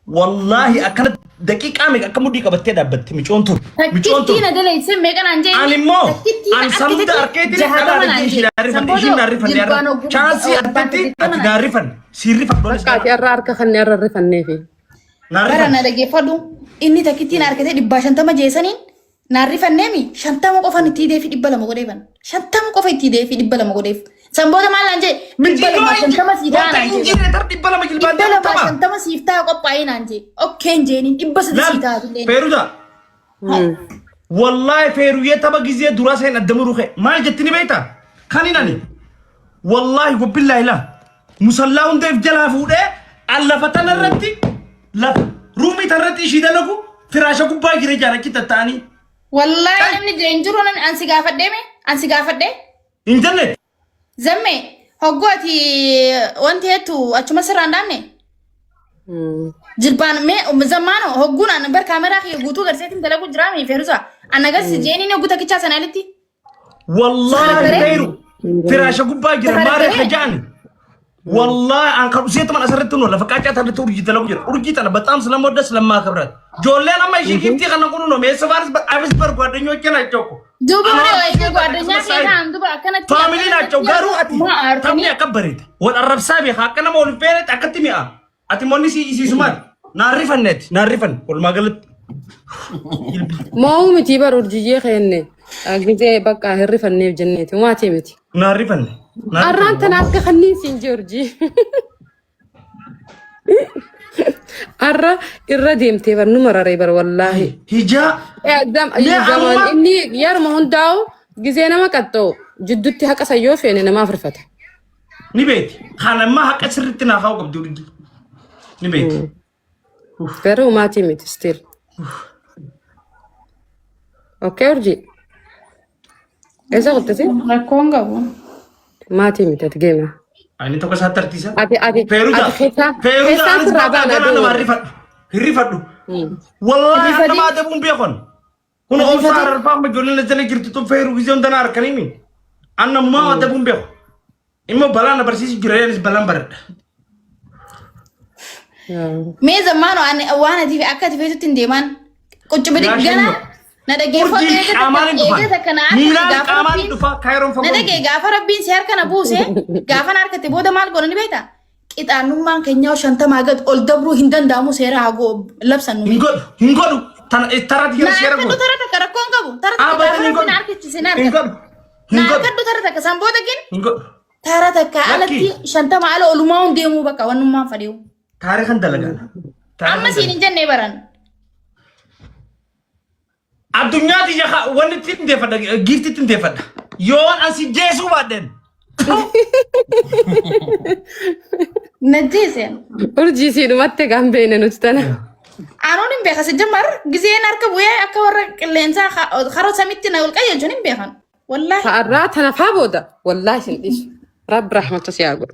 والله أكلت دقيقة ميك أكمل دقيقة بتدا بت ميشونتو تكتينا ده ليس ميكان عنجي أنا مو أنا سمد أركيتني أنا دقيقة نعرفن إيش نعرفن يا رب شانسي أتتي أتعرفن سيري فدول كاتي أرارك خلني أرارفن نفي نعرفن أنا دقيقة فدو إني تكتينا أركيتي دباشن تما جيسانين نعرفن نمي شنتا مقفن تيدي في دبلا مقريبن شنتا مقفن تيدي في دبلا مقريب سامبودا مال عنجي دبلا ما شنتا ما سيدا عنجي دبلا ما جلبان دبلا ما شنتا ما سيفتا قبعين عنجي أوكي جينين إبس سيدا فيروزا والله فيروية تبا جزية دراسة ندم روحه ما جتني بيتا خاني ناني والله وبالله لا مسلاون ديف جلا فوده الله فتنا رتي لا رومي ترتي شيدا لكو فراشة كوبا جري جارك تتاني والله أنا من جنجرون أنسي قافد دمي أنسي قافد ده إنترنت زمي هقولتي وانت هتو أشوف سرّان دامني جلبان مي زمانه هقول أنا بر كاميرا خي قطو قرصتين تلاقو جرامي فيروزا أنا قص جيني نقطة كيشة سنالتي والله فيرو فراشة كوبا جري ماري خجاني والله أنا كروسيت من أسرتنو ولا فكاتي أتى تورجي تلاقو جري أورجي أنا بتأم سلام ورد سلام ما خبرت جولة أنا ما يشيك كيفتي خلنا نقولو نو ميسا فارس أبيس برقوادنيو كنا يجوكو دوباره ويجي قادنيا كنا عندو بأكنا فاميلي ناتشو غارو أتي تامني أكبريت والعرب سابي خاكنا مول فيرت أكتمي أتي موني سي سمات نعرفن نت نعرفن كل ما قلت ما هو متيبر ورجيه خيني أجزاء بقى هرفن نيف جنتي وما تيمتي نعرفن أران تناك خنين سين جورجي أرا الرديم تيبر نمر ريبر والله هجا أقدم زمان إني يار ما هنداو جزينا ما كتو جدتي هكا سيوفين أنا ما فرفتها نبيتي خانا ما هكا سرتنا خاو قبدورجي نبيتي فيرو ما تيمت ستيل أوكي ورجي إيش قلتي؟ كونغا ما تيمت تجيمه أنا توكا ساتر تيسا أدي فيروزا أنا سباقا أنا ما ريفادو والله أنا ما أدبون بيخون هنا أوصار الفام بجولين لزلي جرتو فيرو فيزيون دنا أركنيمي أنا ما أدبون بيخون إما بلان برسيس جريانس بلان برد مي زمانو وانا دي أكاد في تنديمان كنت بدي جنا ندقي فوق إيه كنا ندقي غافر ربين سير كنا بوسه غافر نارك تبوده مال قرني بيتا إذا نومان كنيا وشنتا ما قد أول دبرو هندن دامو سير هاجو لبسن هنقول ترى تيجي سير هاجو ترى تكركون كابو ترى تكركون نارك تسينار نارك ترى تكسام بوده كن ترى تكالتي شنتا ما على أولمان ديمو بكا ونومان فريو تاريخ أنت لقانا أما سين جن نبران الدنيا دي يا وين تندفع جيفت تندفع يوم أنسي جيسو بعدين نجيسين ورجي سينو متى كان بيننا نستنى أنا نبي خس جمر جزين أركب ويا أكبر لينسا خروج سميتنا والكاي جونين بيخان والله فأرات أنا فابودا والله سنديش رب رحمة تسياقو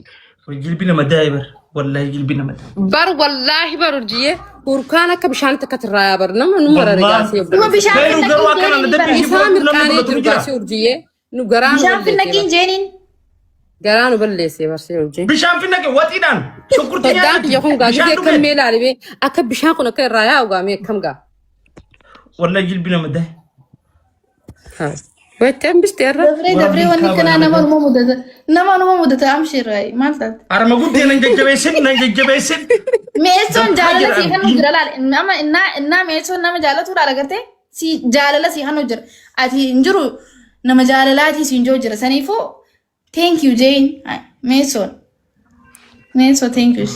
ويجيبنا مدايبر والله يجيبنا مدايبر بر والله برجيه وركانك بشانتك كترايا بر نمر رجاسي هو بشان يسامر كاني ترجاسي ورجيه نقران بشان في النكين جينين قرانو بلسي برسي ورجيه بشان في النكين واتيدان شكرتي تداك يكون قاعد كم ميل عليه أكب بشان كنا كرايا وقامي كم قا والله يجيبنا مدايبر ويتم بستيرة دبري وني كنا نمر مودة أمشي رأي ما صدق أنا ما قلت أنا نجيبسن ميسون جالة سيخان نجرال إنما ميسون نما جالة تورا لقرته سي جالة سيخان نجر أتي نجرو نما جالة تي سينجو جرا سنيفو thank you جين ميسون thank you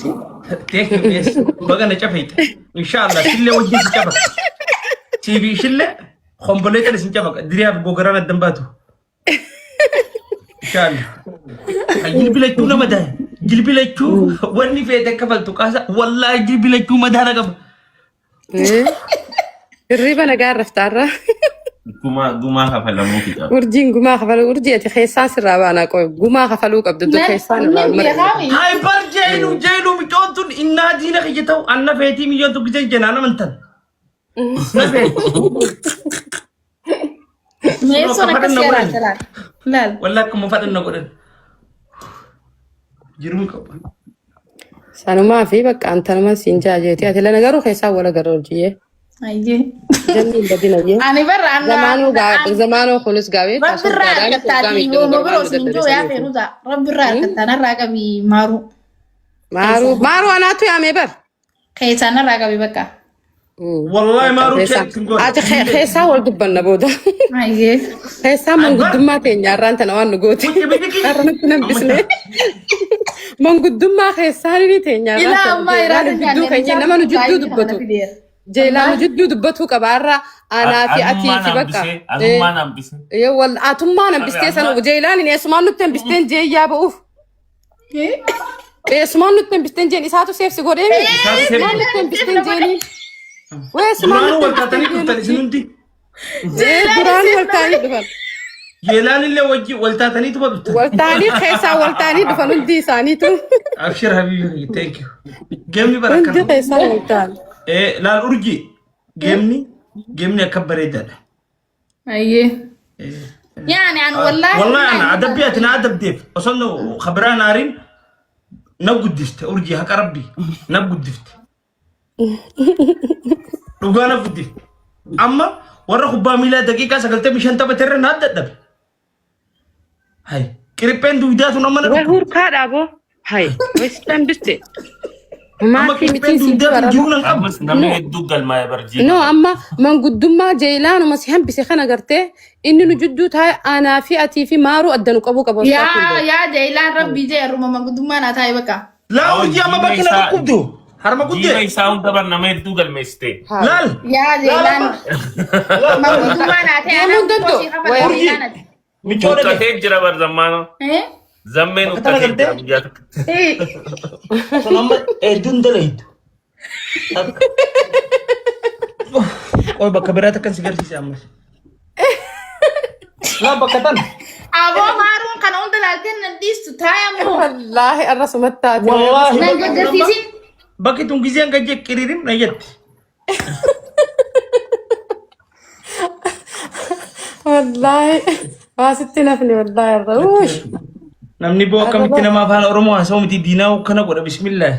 thank you ميسون بقى نجفيت إن شاء الله شلة وجه سجفك تبي شلة خمبليت اللي سنجفك درياب بوغرانا الدنباتو إن شاء الله جلبي لك تونا مدى جلبي لك تو وني في يدك كفل تقاسا والله جلبي لك تو مدى أنا كفل الريبة أنا قاعد رفتارة قوما خفل مو كده ورجين قوما خفل ورجي أتي خيسان سرابانا كوي قوما خفلوك أبدو خيسان هاي بار جيلو ميتونتون إنها دينا خيجتو أنا فيتي مليون تقجي جنانا منتن ميسون أكسيرا لا والله كم فاتن نقولن جرمي كوبا Sanuma fi bakka antanuma sinjaa jeeti ati la nagaru keessa wala garoojiye. Ayye. Janni badina je. Ani barra zamanu khulus gawe Rabbirra argattati yoo mabros minjo ya feruza rabbirra argattana ragabi maru anatu ya mebar. Keesana ragabi bakka. والله ما روح ati keessa wal dubbanna booda. Ayye. Keessa manguddummaa teenya arraan tana waan nu goote. Arraan nan bisne. Manguddummaa keessaa ni teenya arraan. Ila amma iraada gidduu keenya nama nu jidduu dubbatu. Jeelaan jidduu dubbatu qabaarra anaa fi ati fi bakka. Atummaan hambise. Wal atummaan hambistee sana jeelaan ni esumaan nutti hambisteen jeeyyaa ba'uuf. Esumaan nutti hambisteen jeen isaatu seefsi godhee. Esumaan nutti hambisteen jeeni. duraan waltaatanii dhuftan isinunti. Duraan waltaanii dhufan. Jeelaan illee wajji waltaatanii tuba dhuftan. Waltaanii keessaa waltaanii dhufan hundi isaaniitu. Abshir habibi, thank you. Geemni barakkan. Hundi keessaa waltaan. Laal urji geemni akka bareedaadha. Ayye. Yani an wallahi. Wallahi ana adabbi ati na adabdeef osoo khabraa naarin na guddifte urji haqa rabbi na guddifte. Dhugaana guddi amma warra kubbaa miilaa daqiiqaa 95 taphaterra na dadhabe. Hay qiripheen duwidaatu nama na Wal hurkaadha boo. Hay westan biste. amma qiripheen duwidaatu jiru nan qabu. Namni hedduu galmaa'ee barjii. No amma manguddummaa jeelaanuma si hambise kana gartee inni nu jidduu taa'e aanaa fi atii fi maaruu addanu qabu qabu. Ya jailan rabbi je ruma magudumma na tayi baka. Laa urji amma bakka na kubdu. Harma Jiba guddee. isaa hunda bar nama hedduu galmeessite. Laal. Ya jailan magudumma na tayi ana ko si hafa jailan. Michoodha. Ukkatee jira bar zammaana. Zammeen ukkatee jira guyyaa tokko. Sun amma hedduun dalaytu. Oy bakka biraata kan si garsiise ammas. Laa bakka tan. Abo marun kana unda lalten nandistu taya mo. Wallahi arrasumattaati. Wallahi. Nagagarsisin. Bakki tun giseen kan jee qiriirin na jetti. Wallahi waasitti nafni wallahi irra uush. Namni boo akkamitti nama afaan Oromoo haasa'u miti diinaa kana godha bismillah.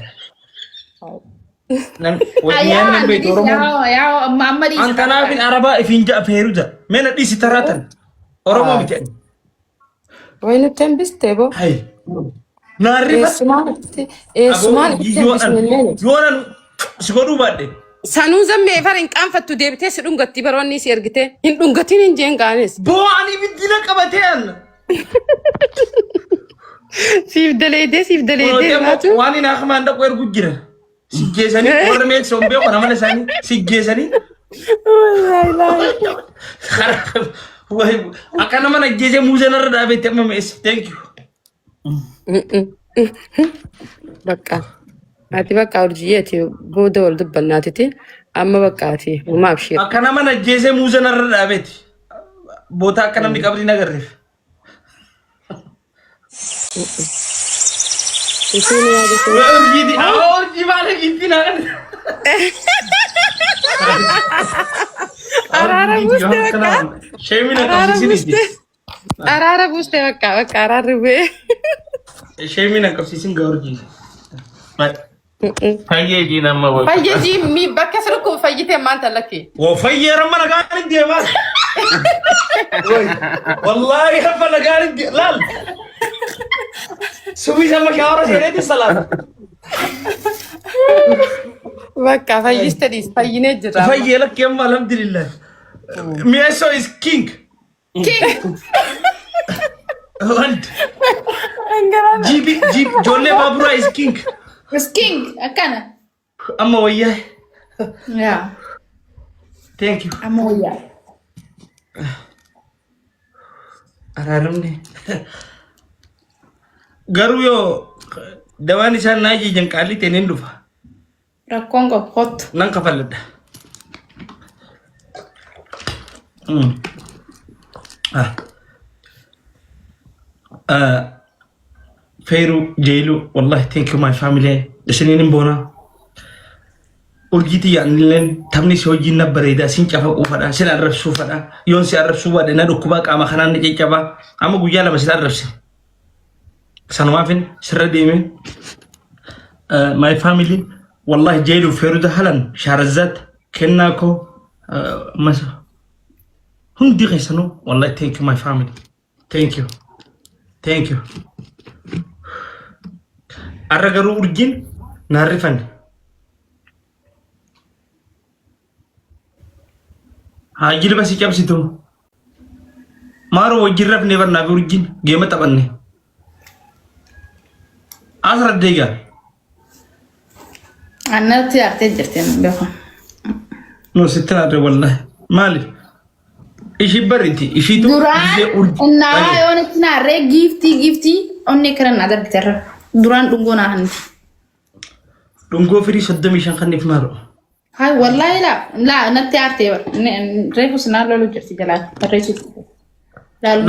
Wajjiyaan nan beektu Oromoo. Ya Muhammad Isa. Antanaafin Arabaa ifiin ja'a feeruja. Meena dhiisi taraatan. Oromoo miti. Way nutti hambiste boo. Hay. Naarrifa. Eessumaan itti hambisnellee. Yoonan si godhuu baadhe. Sanuu zammee fara hin qaanfattu deebitee si dhungatti baroonni si ergite. Hin dhungatiin hin jeen gaanes. Boo ani biddina qabatee anna. Siif daleedee laatu. Waan inni akka maanda qoo ergu jira. Si geessanii warra meeksoo hin beeku nama isaanii si geessanii. Akka nama naggeessee muuzee narra dhaabetti amma meessi. Thank you. Bakka. Ati bakka urjiyyeeti booda wal dubbannaatiti amma bakka ati uumaa abshiira. Akka nama naggeessee muuzee narra dhaabetti. Boota akka namni qabdi nagarreef. Urjii maala gitti naan. Araara buuste bakka. Sheemina qabsiisin. Araara buuste bakka araarri bu'ee. Sheemina qabsiisin gaa urjii. Fayyee jii nama wal. Fayyee mi bakka sirkuu fayyitee maanta lakki. Woo fayyeera mana gaarii deemaa. Wallahi haffa nagaarii deemaa. Laal. Subii sama shaawara seeneeti salaata. Bakka fayyiste dhiis fayyinee jira. Fayyee lakkee amma alhamdulillah. Mieso is king. Want. Jibi Jolle Babura is king. Is king akana. Amma wayyaa. Yeah. Thank you. Amma wayyaa. Araaramne. Garuu yoo dawaan isaan naa jijan qaalii ta'een dhufa. Rakkoon qophoottu. Nan kafalladha. Fairu, Jailu, wallahi thank you my family. Isiniin boona. Urjiti yaanileen taphni si hojiin na bareeda sin cafa quufadha sin arrabsuu fadha yoon si arrabsuu baadhe na dhukkubaa qaama kanaan ni caccabaa amma guyyaa lama sin arrabse sanumaafin sirra deeme my family والله جيلو فيروزة هلن شارزات كناكو مس هم دي غيسنو والله thank you my family thank you أرجعوا أرجين نعرفن هاجي بس يجاب سيتو مارو وجرب نيفر نابي أرجين جيمة تبني أسرع دقيقة أنا تيارتي جرتين بيخون نو ستنا والله مالي إيشي بريتي إيشي تو duraan innaa yoonitti naarree giiftii onni kira naa darbiterra duraan dhungoo naa hanti dhungoo firii 35 kanniif maalo hay wallahi la natti aartee bar reefus naa lolu jirti jalaa barreessu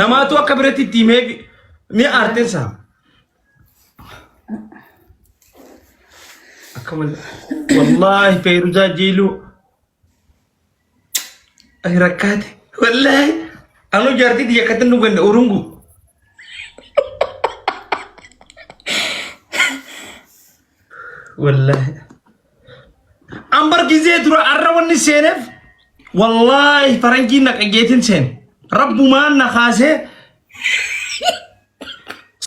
namaatu akka biratti tiimee ni aarteen saa akamal wallahi Feyruzaa Jiiluu ay rakkaate wallahi anu jarti dia kata nunggu urunggu wallahi ambar gize dura arrawani senef wallahi farangi nak agetin sen rabbu man nakhase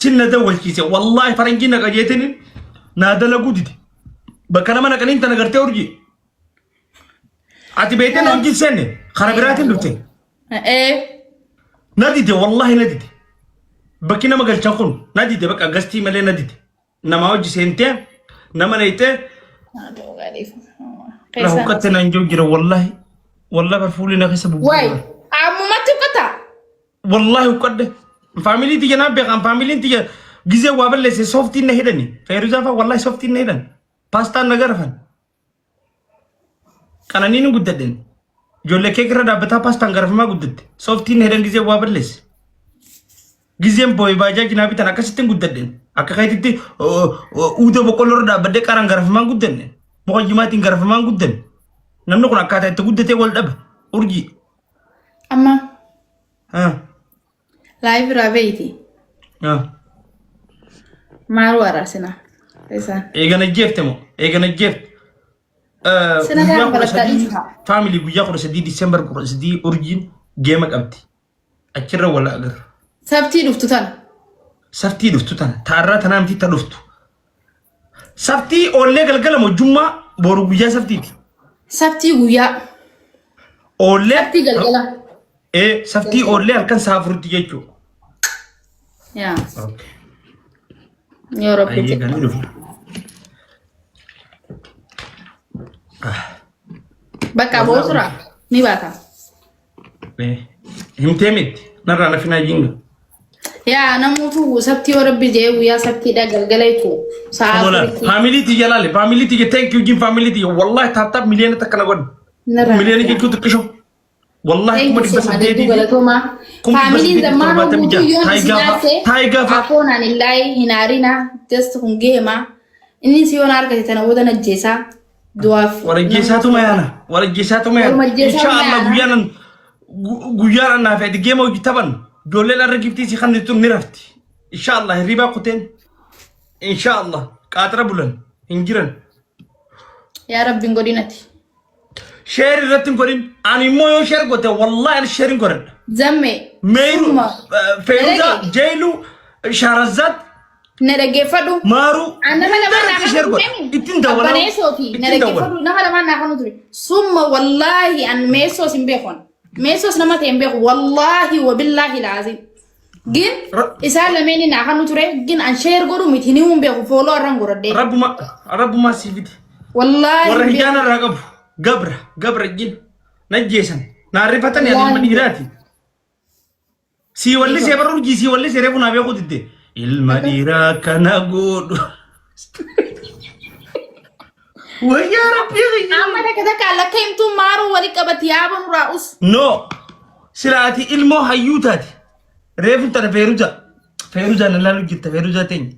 sinna dawal kise wallahi farangi nak agetin nadala gudidi bakana mana kanin tanagarte urgi ati beten ongi sen kharabiratin dufte نديتي والله نديتي بكينا ما قلت شخون نديتي بقى قستي ملي نديتي نما وجه سنتين نما نيته لا هو كتنا نجوجر والله برفولي نخسب واي عمو ما تقطع والله وقد فاميلي تيجي نابي خام فاميلي تيجي جزء وابل لسه سوفتي نهدني فيروزا والله سوفتي نهدن باستا نغرفن كان نينو قددن جولة كيكرا دابتا باستا نغرفما قدد سوفتي نهدن جزء وابل لسه جزء بوي باجا جنابي تنا كستن قددن أكاكايتي أودا بقولور دابدة كاران غرفما قددن مقاجماتي غرفما قددن نمنو كنا كاتا تقدتي والدب أرجي أما لايف رابيتي مارو راسنا إيجانا جيفتمو إيجانا جيفت فاميلي guyaa 13 December 13 urjin geema qabdi achirra wala agar sabtii dhuftu tan taarraa tanaamti ta dhuftu sabtii ollee galgala mojjummaa boru guyyaa sabtiiti sabtii guyyaa ollee sabtii galgala sabtii ollee halkan saafurti jechuu yaa yoo rabbi bakka boosura ni baata himteemit narraa nafinaa jinga yaa namuutu sabtii yoo rabbi jee guyyaa sabtiidha galgalaytu saafurti family ti jalale family ti thank you jin family ti wallahi taata miliyan takana god miliyan ki kutu kisho wallahi kuma di basadedi family zamano mutu yoni sinate akona nillahi hinarina just hungema inni si yona arka tana woda najesa duaf warajisatu mayana inshallah guyana na fa digema gitaban dole la ragifti si khanni tur mirafti inshallah riba quten inshallah qatra bulan injiran ya rabbi ngodinati share ratin korim ani moyo share gote wallahi sharing koran zamme meiru Feyruzaa Jiiluu sharazat nedaggeeffadhu maaru nama ittiin dawala baneesoti nedaggeeffadhu nama naa kanu ture summa wallahi an meesos hin beekon meesos nama ta'e hin beeku wallahi wa billahi laazim gin isaa lameeni naa kanu ture gin an sheer godhu miti ni hin beeku fooloo arran goradde rabbuma sifiti wallahi warra hijaana irraa qabu gabra gin najjeesan naarrifatan yaadilma dhiiraati si walli see barurjii si walli see reefu naa beeku didde ilma dhiiraa kana godhu wayyaa rabbii amma takka lakka himtuu maaruu wali qabati yaaban raa'us no silaati ilmoo hayyuu taati reefu tana Feyruzaa nalaalu jirta Feyruzaa teenya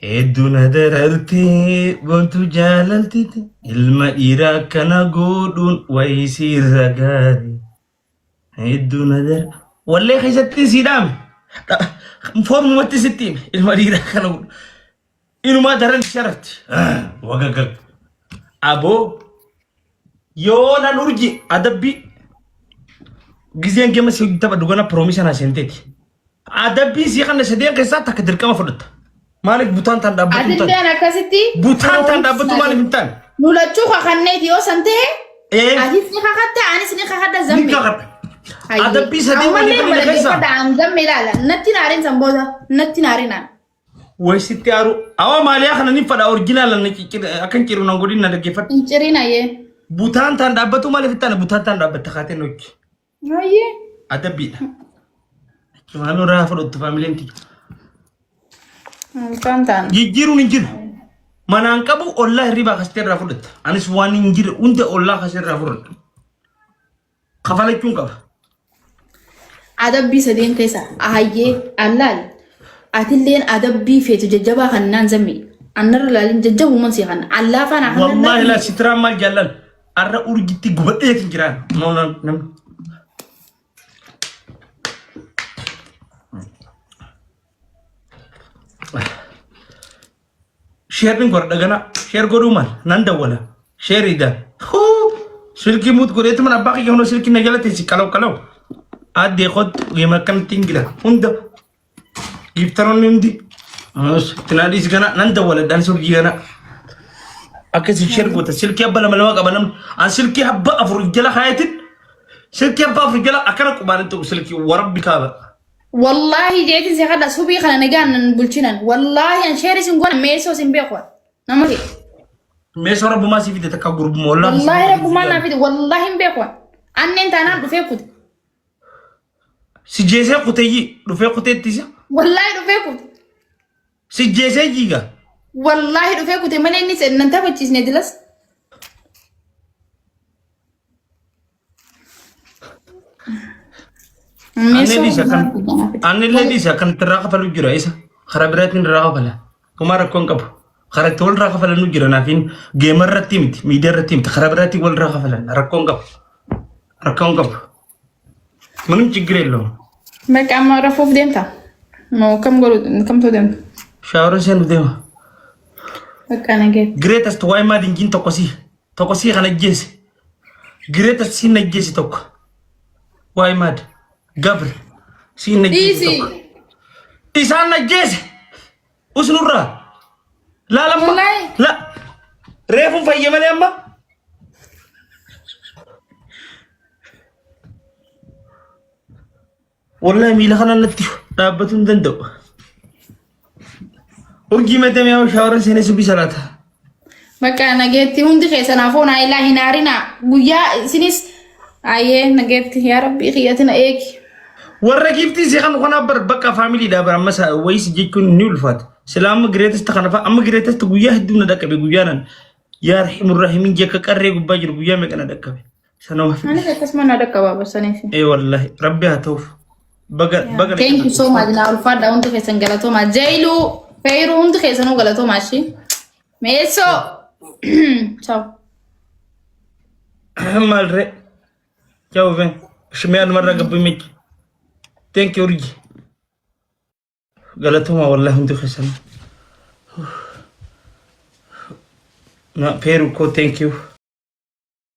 hedduu na darartee boontuu jaalaltite ilma dhiiraa kana godhuun wayisiirra gaarii hedduu na dar wallee keessatti siidhaame foormumatti sitti ilma dhiiraa kana godhu إنما درن شرت وقاقق أبو يونا نرجي أدبي جزيان جمس يجتبع دوغانا بروميشن سنتيتي أدبي سيخان سديان كيسا تكدر كما فرد مالك بوتان تان دابتو أدل أنا كاسيتي بوتان تان دابتو مالك بنتان نولاتشو خانيتي أو سنتي إيه أدي سنيخا خدت أنا سنيخا خدت زمي نيكا أدبي سديان مالك كيسا عن زمي لا نتي نارين سنبودا نتي نارين ويستي أرو أوا مالي أخنا نفدا أورجينال أكن كيرو نغودين ندكيفت إنشرينا يه بوتان تان دابتو مالك بنتان بوتان تان دابتو خاتين نوكي أيه أدبي كمانو رافض التفاميلين تان جيجيرو نجير منانكبو الله ريبا خستير رافضت أنس وان نجير أنت الله خستير رافضت خفالك كم كف أدبي سدين كيسا أهيه أملال أتلين أدبي في تججبا خنان زمي أنر لالين ججبو من سيخان الله فانا والله لا سترا مال جلال أرى أورجتي قبل إيه كنجران نم شير نقول دعنا شير قدومان ناندا ولا شير إذا هو سلكي موت قريت من أباقي كانوا سلكي نجلا تيجي كلاو عاد ياخد يمكن تينجلا هندا يفترون نندي تنادي سكنا ناندا ولا دان سلكي أنا أكيد شير قوت سلكي أبلا ملوا قبلنا أن سلكي أبا أفرج جلا خايتين سلكي أبا أفرج جلا أكنا كمان أنتو سلكي ورب كذا والله جيتي سي خدا سوبي خنا نجان بولشينان والله ان شيري سنقول ميسو سنبيقوا نمري ميسو رب ما سيفيد تكا غروب مولا والله رب ما نافيد والله مبيقوا ان انت انا دفيكود سي جيسي قوتي دفيكود تيسا والله دفيكود سي جيسي جيغا والله دفيكود من اني سن انت بتشيس ندلس أنا اللي ديسا كان تراقب على الجرا إيسا خرابرات من راقب على كمارا كونكب خرج تول راقب على الجرا نافين جيمر رتيمت ميدر رتيمت خرابراتي ولا راقب على ركونكب منو تجريلو ما كم رفوف ديمتا ما كم قولوا كم تودم شاورن سين ديما كان جيت greatest واي ما دينجين توكسي خنا جيس greatest سين نجيس توك واي ماد قبل سين نجيس توك إسان نجيس وسنورا لا لما لا ريفو في يمن يما والله ميلا خنا نتيو دابتون دندو urgi mete me shawara sene subi salata baka nagetti hundi khesana fona ilahi narina guya sinis aye nagetti ya rabbi khiyatina ek warra gifti si kan khona bar baka family da bar masa wais jikun nulfat salam greatest khana fa am greatest guya haduna dakabe guyanan ya rahimur rahimin je ka qarre gubajir guya me kana dakabe sano ana tasmana dakaba basane fi eh wallahi rabbi atawf baga thank you so much na ulfa da untu kesan galato ma jailu Pero un dije eso no galato mashi. Me eso. Ciao. Malre. Ciao ven. Shmean marra gabimik. Thank you Urgi. Galato ma wallahi un dije sana. Na Peru ko thank you.